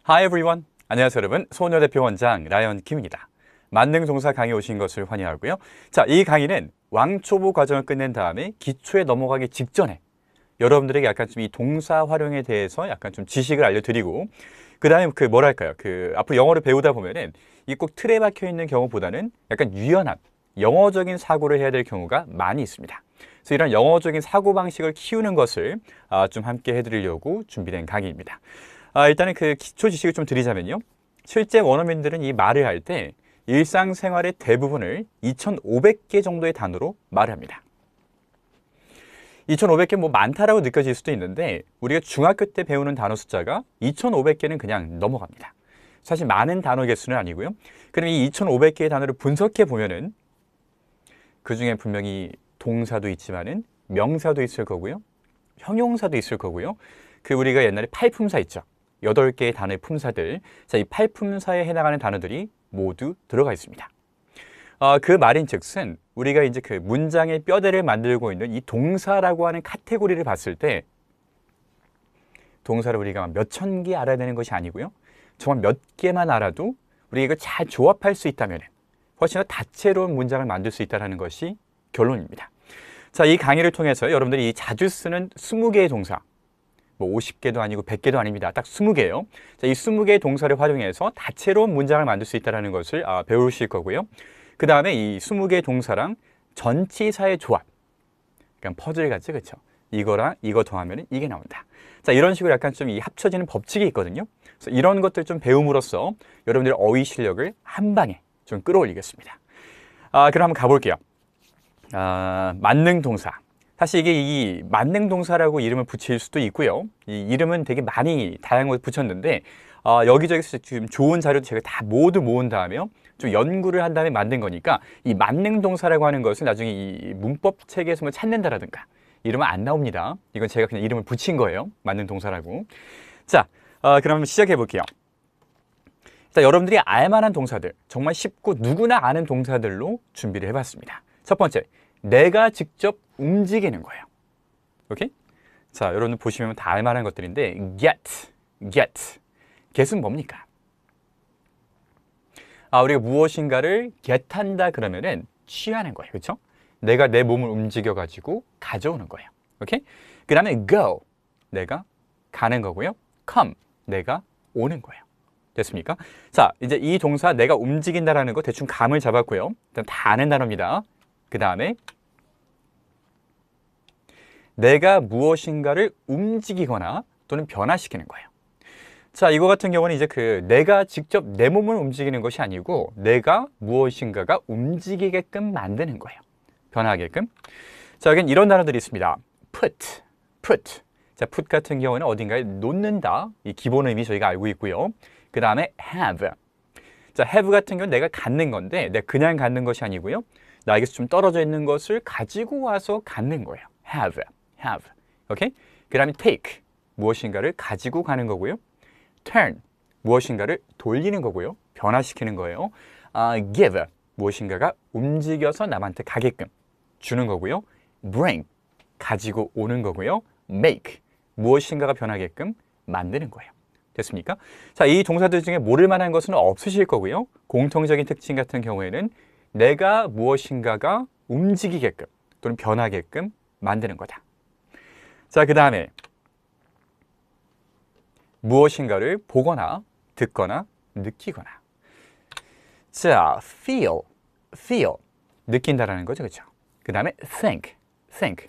Hi everyone. 안녕하세요 여러분. 소녀대표 원장 라이언 김입니다. 만능 동사 강의 오신 것을 환영하고요. 자, 이 강의는 왕초보 과정을 끝낸 다음에 기초에 넘어가기 직전에 여러분들에게 약간 좀 이 동사 활용에 대해서 약간 좀 지식을 알려드리고 그 다음에 앞으로 영어를 배우다 보면은 이 꼭 틀에 박혀 있는 경우보다는 약간 유연한 영어적인 사고를 해야 될 경우가 많이 있습니다. 그래서 이런 영어적인 사고방식을 키우는 것을 좀 함께 해드리려고 준비된 강의입니다. 일단은 그 기초 지식을 좀 드리자면요. 실제 원어민들은 이 말을 할 때 일상생활의 대부분을 2,500개 정도의 단어로 말을 합니다. 2,500개 뭐 많다라고 느껴질 수도 있는데 우리가 중학교 때 배우는 단어 숫자가 2,500개는 그냥 넘어갑니다. 사실 많은 단어 개수는 아니고요. 그럼 이 2,500개의 단어를 분석해 보면은 그 중에 분명히 동사도 있지만은 명사도 있을 거고요. 형용사도 있을 거고요. 그 우리가 옛날에 팔품사 있죠. 8개의 단어의 품사들. 자, 이 팔품사에 해당하는 단어들이 모두 들어가 있습니다. 그 말인즉슨 우리가 이제 그 문장의 뼈대를 만들고 있는 이 동사라고 하는 카테고리를 봤을 때 동사를 우리가 몇 천 개 알아야 되는 것이 아니고요. 정말 몇 개만 알아도 우리가 이걸 잘 조합할 수 있다면 훨씬 더 다채로운 문장을 만들 수 있다는 것이 결론입니다. 자, 이 강의를 통해서 여러분들이 자주 쓰는 20개의 동사, 뭐 50개도 아니고 100개도 아닙니다. 딱 20개예요. 자, 이 20개의 동사를 활용해서 다채로운 문장을 만들 수 있다는 것을 배우실 거고요. 그 다음에 이 20개의 동사랑 전치사의 조합, 그러니까 퍼즐 같지, 그렇죠? 이거랑 이거 더하면 이게 나온다. 자, 이런 식으로 약간 좀 이 합쳐지는 법칙이 있거든요. 그래서 이런 것들 좀 배움으로써 여러분들의 어휘 실력을 한 방에 좀 끌어올리겠습니다. 그럼 한번 가볼게요. 만능 동사. 사실 이게 이 만능 동사라고 이름을 붙일 수도 있고요. 이 이름은 되게 많이 다양하게 붙였는데 여기저기서 지금 좋은 자료도 제가 다 모두 모은 다음에 좀 연구를 한 다음에 만든 거니까 이 만능 동사라고 하는 것을 나중에 이 문법 책에서 뭐 찾는다라든가 이러면 안 나옵니다. 이건 제가 그냥 이름을 붙인 거예요. 만능 동사라고. 자, 그럼 시작해 볼게요. 자, 여러분들이 알만한 동사들, 정말 쉽고 누구나 아는 동사들로 준비를 해봤습니다. 첫 번째, 내가 직접 움직이는 거예요. 오케이? 자, 여러분 보시면 다 알만한 것들인데 get. get은 뭡니까? 우리가 무엇인가를 get한다 그러면은 취하는 거예요. 그렇죠? 내가 내 몸을 움직여 가지고 가져오는 거예요. 오케이? 그다음에 go. 내가 가는 거고요. come. 내가 오는 거예요. 됐습니까? 자, 이제 이 동사 내가 움직인다라는 거 대충 감을 잡았고요. 일단 다 아는 단어입니다. 그 다음에 내가 무엇인가를 움직이거나 또는 변화시키는 거예요. 자, 이거 같은 경우는 이제 내가 직접 내 몸을 움직이는 것이 아니고 내가 무엇인가가 움직이게끔 만드는 거예요. 변화하게끔. 자, 여긴 이런 단어들이 있습니다. put. 자, put 같은 경우는 어딘가에 놓는다. 이 기본 의미 저희가 알고 있고요. 그 다음에 have. 자, have 같은 경우는 내가 갖는 건데 내가 그냥 갖는 것이 아니고요. 나에게서 좀 떨어져 있는 것을 가지고 와서 갖는 거예요. have. 오케이? 그 다음에 take. 무엇인가를 가지고 가는 거고요. turn. 무엇인가를 돌리는 거고요. 변화시키는 거예요. give. 무엇인가가 움직여서 남한테 가게끔 주는 거고요. bring. 가지고 오는 거고요. make. 무엇인가가 변하게끔 만드는 거예요. 됐습니까? 자, 이 동사들 중에 모를 만한 것은 없으실 거고요. 공통적인 특징 같은 경우에는 내가 무엇인가가 움직이게끔 또는 변하게끔 만드는 거다. 자, 그 다음에 무엇인가를 보거나 듣거나 느끼거나. 자, feel. 느낀다라는 거죠. 그렇죠? 그 다음에 think.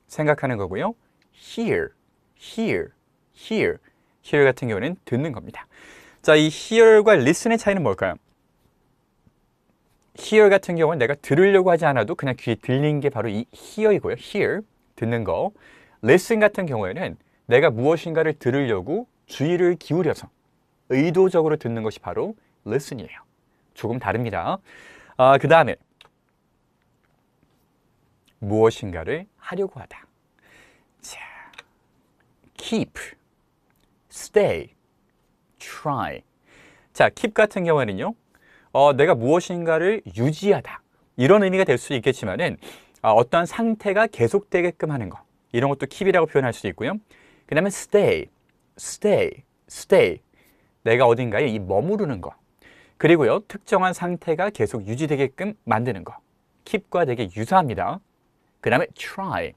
생각하는 거고요. hear 같은 경우는 듣는 겁니다. 자, 이 hear과 listen의 차이는 뭘까요? hear 같은 경우는 내가 들으려고 하지 않아도 그냥 귀에 들리는 게 바로 이 hear이고요. hear, 듣는 거. listen 같은 경우에는 내가 무엇인가를 들으려고 주의를 기울여서 의도적으로 듣는 것이 바로 listen이에요. 조금 다릅니다. 그 다음에 무엇인가를 하려고 하다. 자, keep, stay, try. 자, keep 같은 경우에는요. 내가 무엇인가를 유지하다. 이런 의미가 될 수 있겠지만은 어떠한 상태가 계속되게끔 하는 것. 이런 것도 keep이라고 표현할 수 있고요. 그 다음에 stay. 내가 어딘가에 이 머무르는 거. 그리고요, 특정한 상태가 계속 유지되게끔 만드는 거. keep과 되게 유사합니다. 그 다음에 try.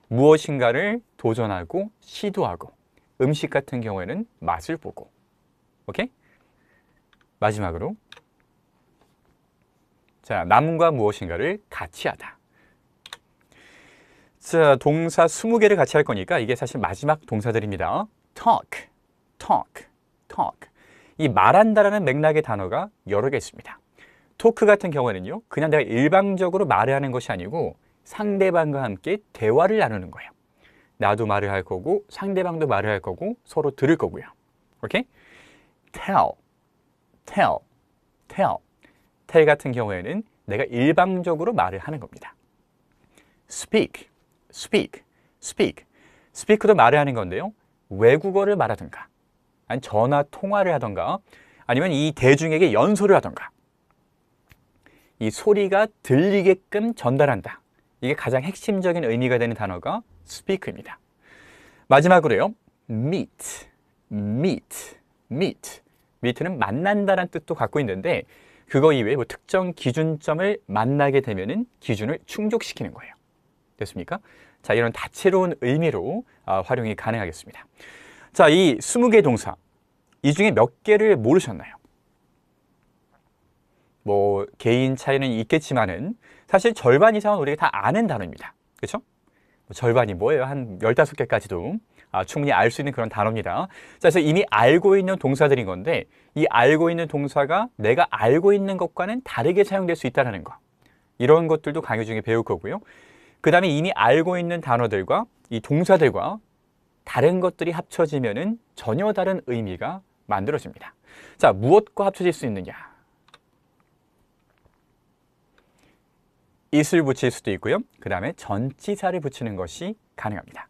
무엇인가를 도전하고 시도하고. 음식 같은 경우에는 맛을 보고. 오케이? 마지막으로. 자, 남과 무엇인가를 같이 하다. 자, 동사 20개를 같이 할 거니까 이게 사실 마지막 동사들입니다. talk. 이 말한다라는 맥락의 단어가 여러 개 있습니다. 토크 같은 경우에는요, 그냥 내가 일방적으로 말을 하는 것이 아니고 상대방과 함께 대화를 나누는 거예요. 나도 말을 할 거고 상대방도 말을 할 거고 서로 들을 거고요. 오케이? tell 같은 경우에는 내가 일방적으로 말을 하는 겁니다. speak도 말을 하는 건데요. 외국어를 말하든가 아니 전화 통화를 하던가 아니면 이 대중에게 연설을 하던가 이 소리가 들리게끔 전달한다. 이게 가장 핵심적인 의미가 되는 단어가 speak입니다. 마지막으로요. meet는 만난다는 뜻도 갖고 있는데 그거 이외에 뭐 특정 기준점을 만나게 되면은 기준을 충족시키는 거예요. 됐습니까? 자, 이런 다채로운 의미로 활용이 가능하겠습니다. 자, 이 20개 동사 이 중에 몇 개를 모르셨나요? 뭐 개인 차이는 있겠지만은 사실 절반 이상은 우리가 다 아는 단어입니다. 그렇죠? 절반이 뭐예요? 한 15개까지도 충분히 알 수 있는 그런 단어입니다. 자, 그래서 이미 알고 있는 동사들인 건데 이 알고 있는 동사가 내가 알고 있는 것과는 다르게 사용될 수 있다는 거. 이런 것들도 강의 중에 배울 거고요. 그 다음에 이미 알고 있는 단어들과 이 동사들과 다른 것들이 합쳐지면은 전혀 다른 의미가 만들어집니다. 자, 무엇과 합쳐질 수 있느냐? it을 붙일 수도 있고요. 그 다음에 전치사를 붙이는 것이 가능합니다.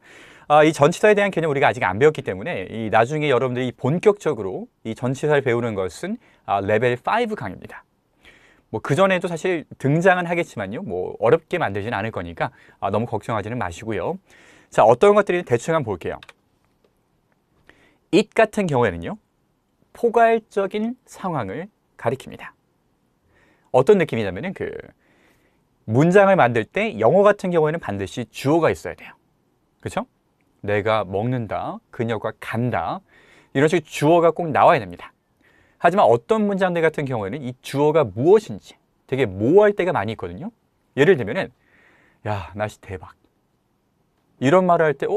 이 전치사에 대한 개념 우리가 아직 안 배웠기 때문에 나중에 여러분들이 본격적으로 이 전치사를 배우는 것은 레벨 5 강의입니다. 뭐 그전에도 사실 등장은 하겠지만요. 뭐 어렵게 만들지는 않을 거니까 너무 걱정하지는 마시고요. 자, 어떤 것들이 대충 한번 볼게요. it 같은 경우에는요. 포괄적인 상황을 가리킵니다. 어떤 느낌이냐면은 문장을 만들 때 영어 같은 경우에는 반드시 주어가 있어야 돼요. 그렇죠? 내가 먹는다, 그녀가 간다 이런 식의 주어가 꼭 나와야 됩니다. 하지만 어떤 문장들 같은 경우에는 이 주어가 무엇인지 되게 모호할 때가 많이 있거든요. 예를 들면은 야, 날씨 대박 이런 말을 할 때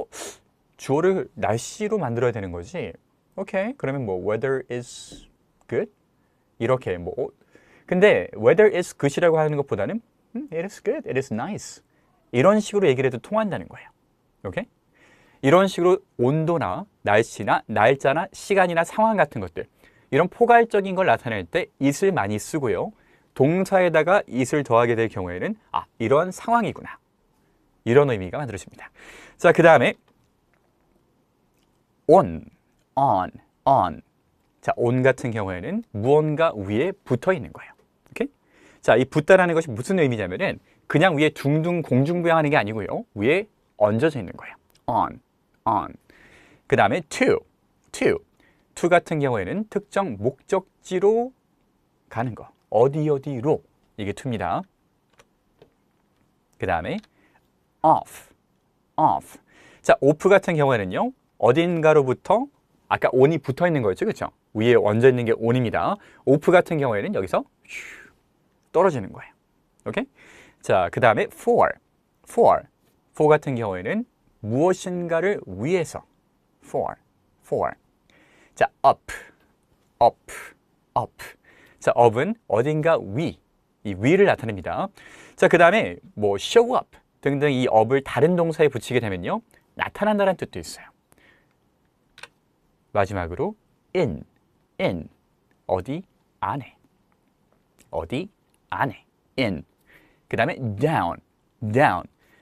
주어를 날씨로 만들어야 되는 거지. 오케이, 그러면 뭐 weather is good 이렇게 근데 weather is good이라고 하는 것보다는 it is good, it is nice 이런 식으로 얘기를 해도 통한다는 거예요. 오케이? 이런 식으로 온도나 날씨나 날짜나 시간이나 상황 같은 것들 이런 포괄적인 걸 나타낼 때 it을 많이 쓰고요. 동사에다가 it을 더하게 될 경우에는 이러한 상황이구나 이런 의미가 만들어집니다. 자, 그 다음에 on. 자, on 같은 경우에는 무언가 위에 붙어 있는 거예요. 오케이? 자, 이 붙다라는 것이 무슨 의미냐면은 그냥 위에 둥둥 공중부양하는 게 아니고요. 위에 얹어져 있는 거예요. on. 그 다음에 to 같은 경우에는 특정 목적지로 가는 거. 어디로 이게 to입니다. 그 다음에 off. 자, off 같은 경우에는요. 어딘가로부터 아까 on이 붙어 있는 거였죠. 그렇죠? 위에 얹어 있는 게 on입니다. off 같은 경우에는 여기서 떨어지는 거예요. 오케이? 자, 그 다음에 for 같은 경우에는 무엇인가를 위해서 for. 자, up. 자, up은 어딘가 위, 이 위를 나타냅니다. 자, 그 다음에 뭐 show up 등등 이 up을 다른 동사에 붙이게 되면요. 나타난다는 뜻도 있어요. 마지막으로 in. 어디 안에. in. 그 다음에 down.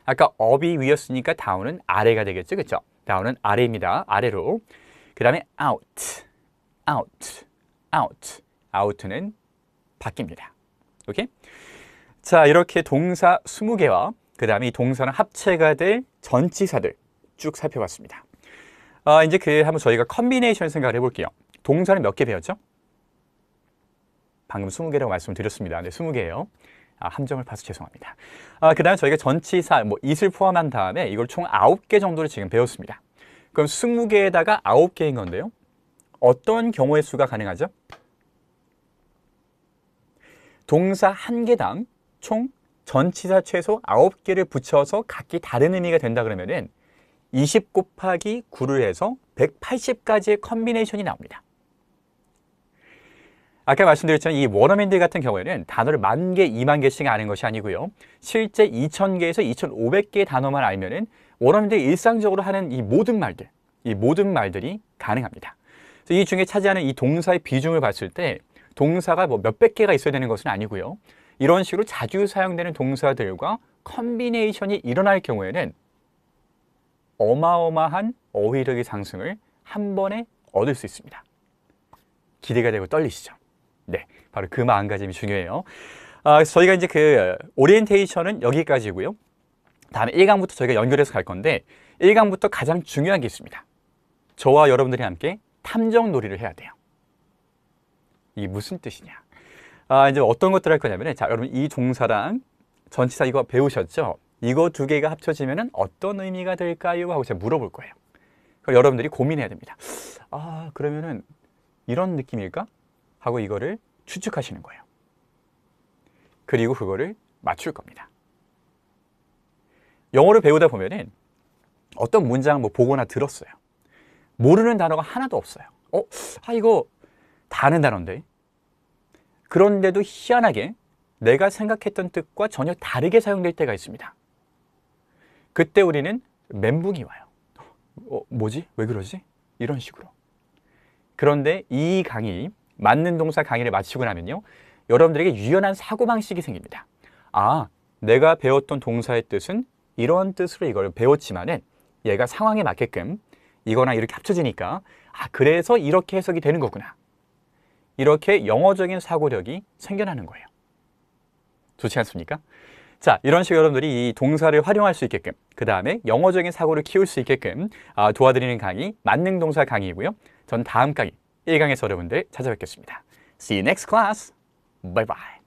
아까 up이 위였으니까 down은 아래가 되겠죠. 그렇죠? down은 아래입니다. 아래로. 그 다음에 out는 바뀝니다. 오케이? 자, 이렇게 동사 20개와 그 다음에 이 동사는 합체가 될 전치사들 쭉 살펴봤습니다. 이제 한번 저희가 컨비네이션 생각을 해볼게요. 동사는 몇 개 배웠죠? 방금 20개라고 말씀드렸습니다. 네, 20개예요. 함정을 파서 죄송합니다. 그 다음에 저희가 전치사, it을 포함한 다음에 이걸 총 9개 정도를 지금 배웠습니다. 그럼 20개에다가 9개인 건데요. 어떤 경우의 수가 가능하죠? 동사 1개당 총 전치사 최소 9개를 붙여서 각기 다른 의미가 된다 그러면은 20 곱하기 9를 해서 180가지의 컨비네이션이 나옵니다. 아까 말씀드렸지만 이 원어민들 같은 경우에는 단어를 10,000개, 20,000개씩 아는 것이 아니고요. 실제 2,000개에서 2,500개의 단어만 알면은 원어민들이 일상적으로 하는 이 모든 말들이 가능합니다. 그래서 이 중에 차지하는 이 동사의 비중을 봤을 때 동사가 몇백 개가 있어야 되는 것은 아니고요. 이런 식으로 자주 사용되는 동사들과 컨비네이션이 일어날 경우에는 어마어마한 어휘력의 상승을 한 번에 얻을 수 있습니다. 기대가 되고 떨리시죠? 네, 바로 그 마음가짐이 중요해요. 그래서 저희가 이제 오리엔테이션은 여기까지고요. 다음에 1강부터 저희가 연결해서 갈 건데 1강부터 가장 중요한 게 있습니다. 저와 여러분들이 함께 탐정 놀이를 해야 돼요. 이게 무슨 뜻이냐? 이제 어떤 것들을 할 거냐면, 자, 여러분 이 동사랑 전치사 이거 배우셨죠? 이거 두 개가 합쳐지면 어떤 의미가 될까요? 하고 제가 물어볼 거예요. 그럼 여러분들이 고민해야 됩니다. 그러면은 이런 느낌일까? 하고 이거를 추측하시는 거예요. 그리고 그거를 맞출 겁니다. 영어를 배우다 보면은 어떤 문장 보거나 들었어요. 모르는 단어가 하나도 없어요. 이거 다 아는 단어인데. 그런데도 희한하게 내가 생각했던 뜻과 전혀 다르게 사용될 때가 있습니다. 그때 우리는 멘붕이 와요. 뭐지? 왜 그러지? 이런 식으로. 그런데 이 강의, 맞는 동사 강의를 마치고 나면요. 여러분들에게 유연한 사고방식이 생깁니다. 내가 배웠던 동사의 뜻은 이런 뜻으로 이걸 배웠지만은 얘가 상황에 맞게끔 이거랑 이렇게 합쳐지니까 그래서 이렇게 해석이 되는 거구나. 이렇게 영어적인 사고력이 생겨나는 거예요. 좋지 않습니까? 자, 이런 식으로 여러분들이 이 동사를 활용할 수 있게끔, 그 다음에 영어적인 사고를 키울 수 있게끔 도와드리는 강의, 만능 동사 강의이고요. 전 다음 강의 1강에서 여러분들 찾아뵙겠습니다. See you next class. Bye bye.